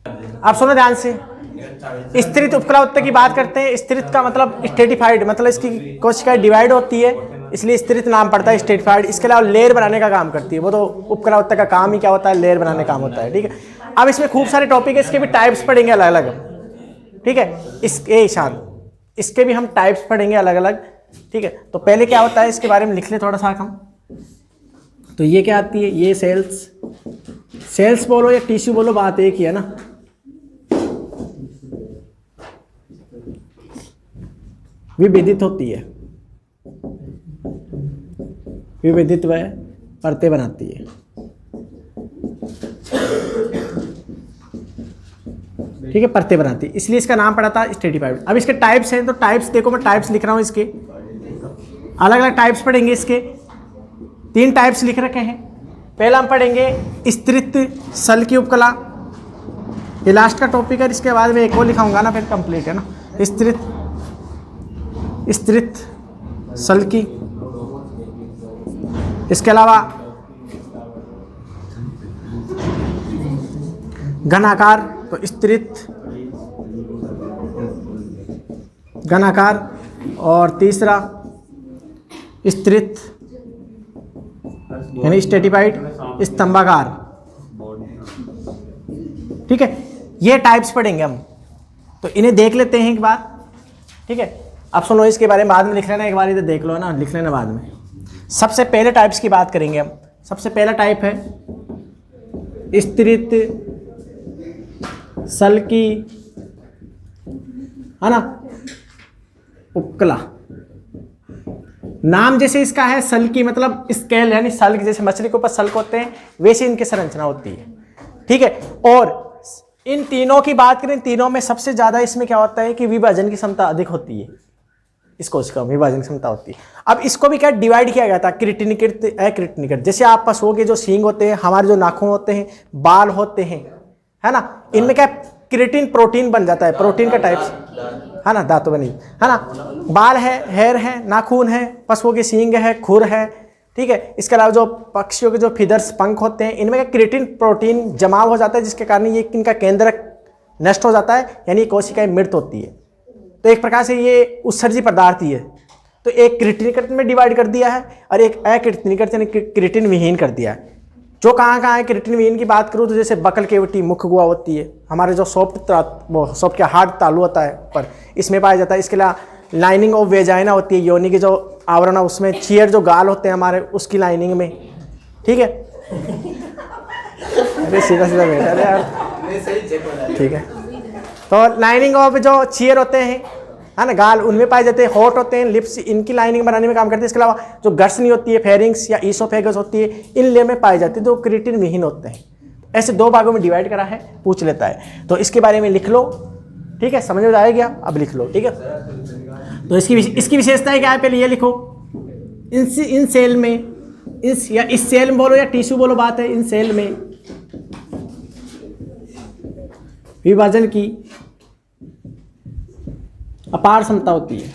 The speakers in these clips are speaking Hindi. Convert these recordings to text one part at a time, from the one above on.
आप सुनो ध्यान से, स्तरित उपकला उत्तक की बात करते हैं। स्तरित का मतलब स्ट्रेटिफाइड, मतलब इसकी कोशिकाएं डिवाइड होती है इसलिए स्तरित नाम पड़ता है, स्ट्रेटिफाइड। इसके अलावा लेयर बनाने का काम करती है, वो तो उपकला उत्तक का काम ही क्या होता है, लेयर बनाने का काम होता है। ठीक है, अब इसमें खूब सारे टॉपिक है, इसके भी टाइप्स पढ़ेंगे अलग अलग। ठीक है, इसके शान इसके भी हम टाइप्स पढ़ेंगे अलग अलग। ठीक है, तो पहले क्या होता है इसके बारे में लिख ले थोड़ा सा हम। तो ये क्या आती है, ये सेल्स, सेल्स बोलो या टिश्यू बोलो, बात एक ही है ना। विभेदित होती है, विभेदित वह परतें बनाती है। ठीक है, परतें बनाती है, इसलिए इसका नाम पड़ा था स्ट्रेटिफाइड। अब इसके टाइप्स हैं, तो टाइप्स देखो, मैं टाइप्स लिख रहा हूं, इसके अलग अलग टाइप्स पढ़ेंगे। इसके 3 टाइप्स लिख रखे हैं। पहला हम पढ़ेंगे स्तरित सल की उपकला, ये लास्ट का टॉपिक है, इसके बाद में एक और लिखाऊंगा ना, फिर कंप्लीट है ना। स्तरित सल की, इसके अलावा घनाकार, तो स्तरित घनाकार, और तीसरा स्तरित यानी स्ट्रेटिफाइड स्तंभाकार। ठीक है, ये टाइप्स पढ़ेंगे हम, तो इन्हें देख लेते हैं एक बार। ठीक है, अब सुनो, इसके बारे में बाद में लिख लेना, एक बार इधर देख लो ना, लिख लेना बाद में। सबसे पहले टाइप्स की बात करेंगे हम। सबसे पहला टाइप है स्तरित सल की, है ना, उपकला। नाम जैसे इसका है सल की, मतलब स्केल, यानी सल की, जैसे मछली के ऊपर सल्क होते हैं वैसे इनकी संरचना होती है। ठीक है, और इन तीनों की बात करें, तीनों में सबसे ज्यादा इसमें क्या होता है कि विभाजन की क्षमता अधिक होती है, इस कोशिका में विभाजन की क्षमता होती है। अब इसको भी क्या डिवाइड किया गया था, क्रिटिनिकृत, अक्रिटिनिकृत। जैसे आप पशुओं के जो सींग होते हैं, हमारे जो नाखून होते हैं, बाल होते हैं, है ना, इनमें क्या क्रिटिन प्रोटीन बन जाता है, प्रोटीन का टाइप्स, है ना, धातु बनी, है ना। बाल है, हेयर है, नाखून है, पशुओं के सींग है, खुर है। ठीक है, इसके अलावा जो पक्षियों के जो फीदर्स, पंख होते हैं, इनमें क्रिटिन प्रोटीन जमाव हो जाता है, जिसके कारण ये इनका केंद्रक नष्ट हो जाता है, यानी कोशिकाएं मृत होती है। तो एक प्रकार से ये उत्सर्जी पदार्थ ही है। तो एक क्रिटिनिकृत में डिवाइड कर दिया है और एक अक्रिटिनिकृत यानी क्रिटिन विहीन कर दिया है। जो कहाँ है क्रिटिन विहीन की बात करूँ तो जैसे बकल केविटी, मुख गुहा होती है, हमारे जो सॉफ्ट के हार्ड तालु होता है पर, इसमें पाया जाता है। इसके अलावा लाइनिंग ऑफ वेजाइना होती है, योनि के जो आवरण है उसमें, चीयर जो गाल होते हैं हमारे, उसकी लाइनिंग में। ठीक है, अरे सीधा सीधा बैठा अरे यार। ठीक है, तो लाइनिंग ऑफ जो चीयर होते हैं, है ना, गाल, उनमें पाए जाते हैं। होठ होते हैं, लिप्स, इनकी लाइनिंग बनाने में काम करते हैं। इसके अलावा जो गर्सनी होती है, फेरिंग्स या ईसोफेगस होती है, इन लेयर में पाए जाते हैं, जो क्रिटिन विहीन होते हैं। ऐसे 2 भागों में डिवाइड करा है, पूछ लेता है, तो इसके बारे में लिख लो। ठीक है, समझ में आ गया, अब लिख लो। ठीक है, तो इसकी विशेषता क्या है, पहले ये लिखो, इन सेल में, इस सेल में बोलो या टिश्यू बोलो, बात है, इन सेल में विभाजन की अपार क्षमता होती है,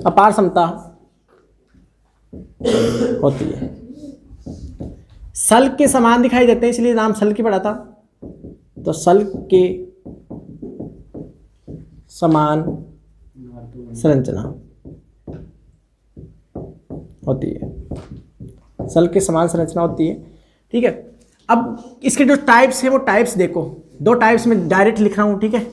अपार क्षमता होती है। सल्क के समान दिखाई देते हैं, इसलिए नाम सल्क की पड़ा था। तो सल्क के समान संरचना होती है, सल्क के समान संरचना होती है। ठीक है, अब इसके जो टाइप्स हैं वो टाइप्स देखो, 2 टाइप्स में डायरेक्ट लिख रहा हूँ। ठीक है,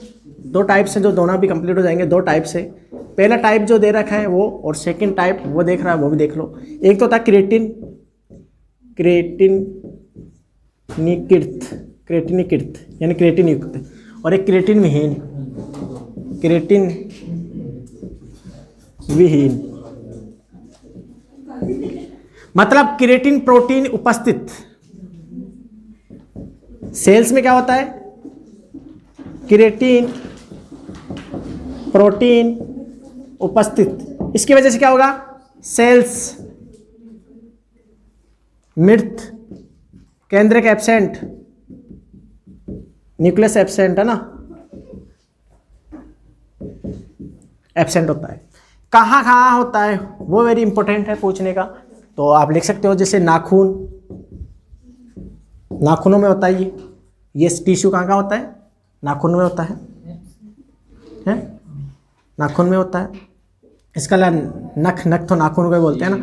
2 टाइप्स हैं, जो दोनों भी कंप्लीट हो जाएंगे। 2 टाइप्स है, पहला टाइप जो दे रखा है वो, और सेकंड टाइप वो देख रहा है, वो भी देख लो। एक तो था क्रेटिनिकृत यानी क्रेटिन युक्त, और एक क्रेटिन विहीन, क्रेटिन विहीन मतलब क्रेटिन प्रोटीन उपस्थित। सेल्स में क्या होता है, क्रेटिन प्रोटीन उपस्थित, इसकी वजह से क्या होगा, सेल्स मृत, केंद्रक एब्सेंट, न्यूक्लियस एब्सेंट, है ना, एब्सेंट होता है। कहाँ कहाँ होता है वो वेरी इंपॉर्टेंट है पूछने का। तो आप लिख सकते हो, जैसे नाखून, नाखूनों में होता है ये टिश्यू कहाँ कहाँ होता है? नाखून में होता है? नाखून में होता है। इसका नख तो नाखून को बोलते हैं ना।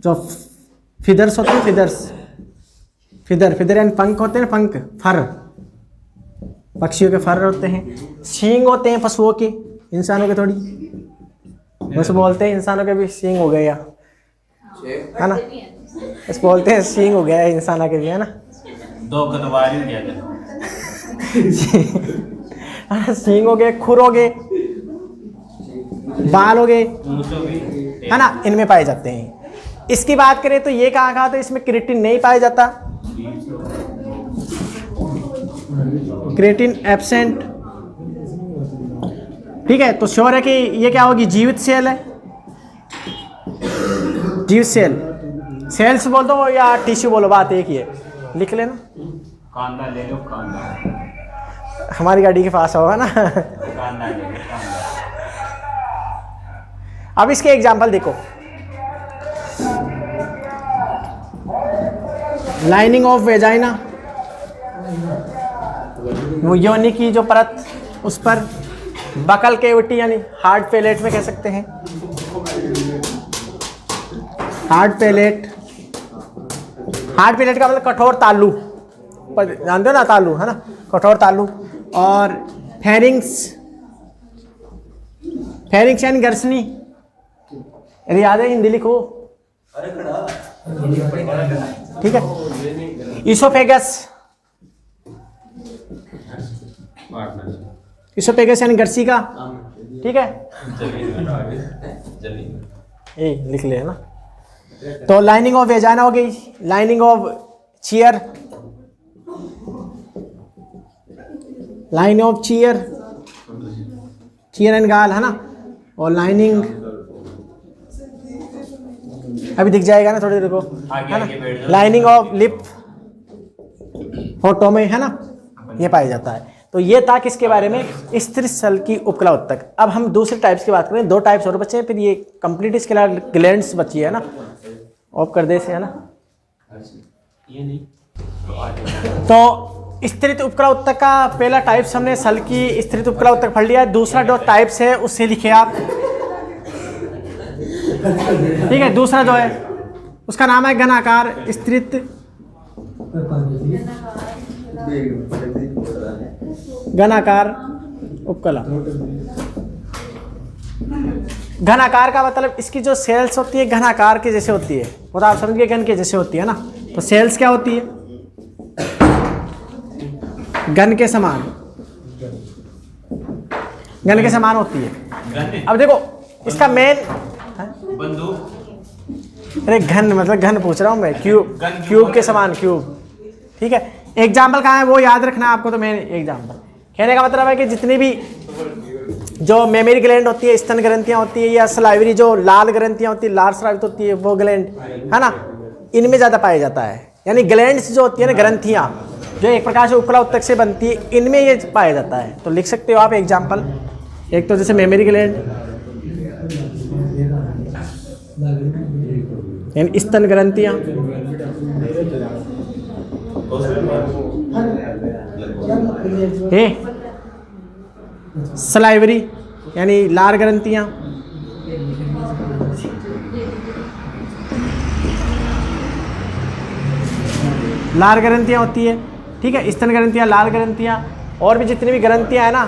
जो फिदर्स होते हैं, फिदर यानी पंख होते हैं, पंख, फर, पक्षियों के फर होते हैं। सींग होते हैं पशुओं के, इंसानों के थोड़ी, बस बोलते हैं इंसानों के भी सींग हो गए, है ना, बस बोलते हैं सींग हो गया है इंसानों के भी, है ना। दो कतवारी हो गया सींग हो गए, खुर हो गए, बाल हो गए, है ना, इनमें पाए जाते हैं। इसकी बात करें तो ये कहा तो इसमें क्रिएटिन नहीं पाया जाता, क्रिएटिन एब्सेंट। ठीक है, तो श्योर है कि ये क्या होगी? जीवित सेल है, जीवित सेल। सेल्स बोल दो या टिश्यू बोलो, बात एक ही है, लिख लेना। कांदा ले लो, कांदा हमारी गाड़ी के पास होगा ना। कांदा ले लो, कांदा। अब इसके एग्जाम्पल देखो। लाइनिंग ऑफ वेजाइना, वो योनि की जो परत, उस पर बकल केविटी यानी हार्ड पैलेट में कह सकते हैं, हार्ड पैलेट। हार्ड पैलेट का मतलब कठोर तालू, पर जानते हो ना तालू, है ना, कठोर तालू। और फेरिंग्स, फेरिंग्स यानी गर्सनी, याद है, हिंदी लिखो, ठीक है। इसोफेगस, इसोफेगस यानी गर्सी का, ठीक है, ये लिख ले, है ना। तो लाइनिंग ऑफ वेजाइना हो गई, lining of cheek, line of cheek, cheek and गाल, है ना। और लाइनिंग अभी दिख जाएगा ना थोड़ी देर को, है ना। लाइनिंग ऑफ लिप, होठों में, है ना, ये पाया जाता है। तो ये था किसके बारे में? स्त्री सल की उपकला उत्तक। अब हम दूसरे टाइप्स की बात करें, दो टाइप्स और बचे हैं, फिर ये कंप्लीट इसके अलावा ग्लैंड्स बची है ना, ऑफ कर दे से, है ना। तो स्त्रित उपकला उत्तक का पहला टाइप्स हमने सल की स्त्रित उपकला उत्तक पढ़ लिया है। दूसरा जो टाइप्स है उससे लिखे आप, ठीक है। दूसरा जो है उसका नाम है घनाकार स्त्रित, घनाकार उपकला। घनाकार का मतलब इसकी जो सेल्स होती है घनाकार के जैसे होती है, वो तो आप समझ गए, घन के जैसे होती है ना। तो सेल्स क्या होती है? घन के समान, घन के समान होती है। अब देखो इसका मेन, बंदूक, अरे घन मतलब घन पूछ रहा हूँ मैं, क्यूब, क्यूब के समान, क्यूब, ठीक है। एग्जाम्पल कहाँ है वो याद रखना आपको। तो मेन एग्जाम्पल कहने का मतलब है कि जितनी भी जो मेमरी ग्लैंड होती है, स्तन ग्रंथियाँ होती है, या सलाइवरी जो लाल ग्रंथियाँ होती है, लाल स्रावित होती है, वो ग्लैंड, है ना, इनमें ज़्यादा पाया जाता है। यानी ग्लैंड्स जो होती है ना, ग्रंथियाँ जो एक प्रकार से उपकला उत्तक से बनती है, इनमें ये पाया जाता है। तो लिख सकते हो आप एग्जाम्पल। एक तो जैसे मेमरी ग्लैंड यानी स्तन ग्रंथियाँ, सलाइवरी यानी लार ग्रंथियाँ, लार ग्रंथियाँ होती है, ठीक है। स्तन ग्रंथियाँ, लाल ग्रंथियाँ, और भी जितनी भी ग्रंथियाँ है ना,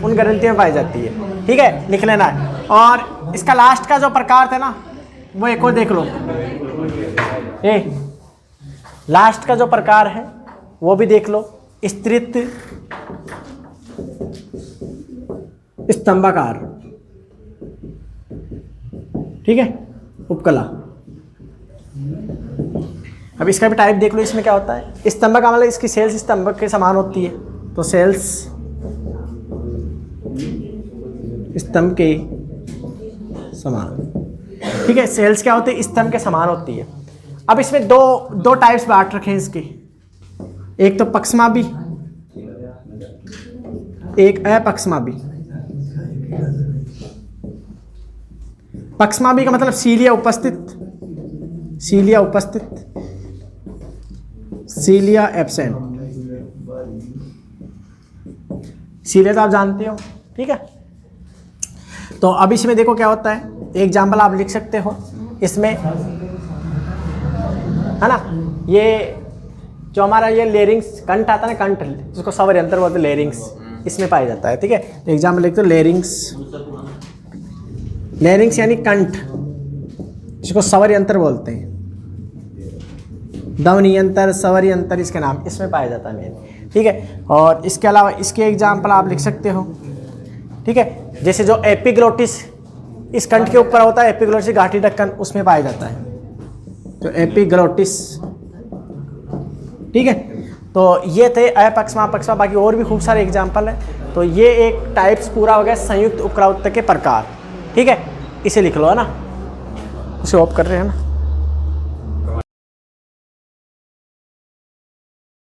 उन ग्रंथियों में पाई जाती है, ठीक है, लिख लेना है। और इसका लास्ट का जो प्रकार था ना, वो एक और देख लो, लास्ट का जो प्रकार है वो भी देख लो, स्त्रित स्तंभाकार, ठीक है, उपकला। अब इसका भी टाइप देख लो, इसमें क्या होता है? स्तंभ का मतलब इसकी सेल्स स्तंभ के समान होती है, तो सेल्स स्तंभ के समान, ठीक है। सेल्स क्या होती है? स्तंभ के समान होती है। अब इसमें दो टाइप्स बांट रखे हैं इसके, एक तो पक्षमाभी, एक अपक्षमाभी। पक्षमाभी का मतलब सीलिया उपस्थित, सीलिया उपस्थित, सीलिया एब्सेंट। सीलिया तो आप जानते हो, ठीक है। तो अब इसमें देखो क्या होता है, एग्जाम्पल आप लिख सकते हो इसमें, है ना। ये जो हमारा ये लेरिंग्स कंठ आता है ना, कंठ जिसको स्वर यंत्र बोलते हैं, लेरिंग्स इसमें पाया जाता है, ठीक है। तो एग्जाम्पल लिखते हो लेरिंग्स, लेरिंग्स यानी कंठ जिसको स्वर यंत्र बोलते हैं, ध्वनि यंत्र, स्वर यंत्र इसके नाम इसमें पाया जाता है मेन, ठीक है। और इसके अलावा इसके एग्जाम्पल आप लिख सकते हो, ठीक है। जैसे जो एपिग्लोटिस इस कंठ के ऊपर होता है, एपिग्लोटिस घाटी ढक्कन, उसमें पाया जाता है, तो एपिग्लोटिस, ठीक है। तो ये थे अपक्ष्मा पक्ष्मा, बाकी और भी खूब सारे एग्जाम्पल है। तो ये एक टाइप्स पूरा हो गया संयुक्त उपक्रांत के प्रकार, ठीक है। इसे लिख लो, है ना, उसे ऑफ कर रहे हैं ना।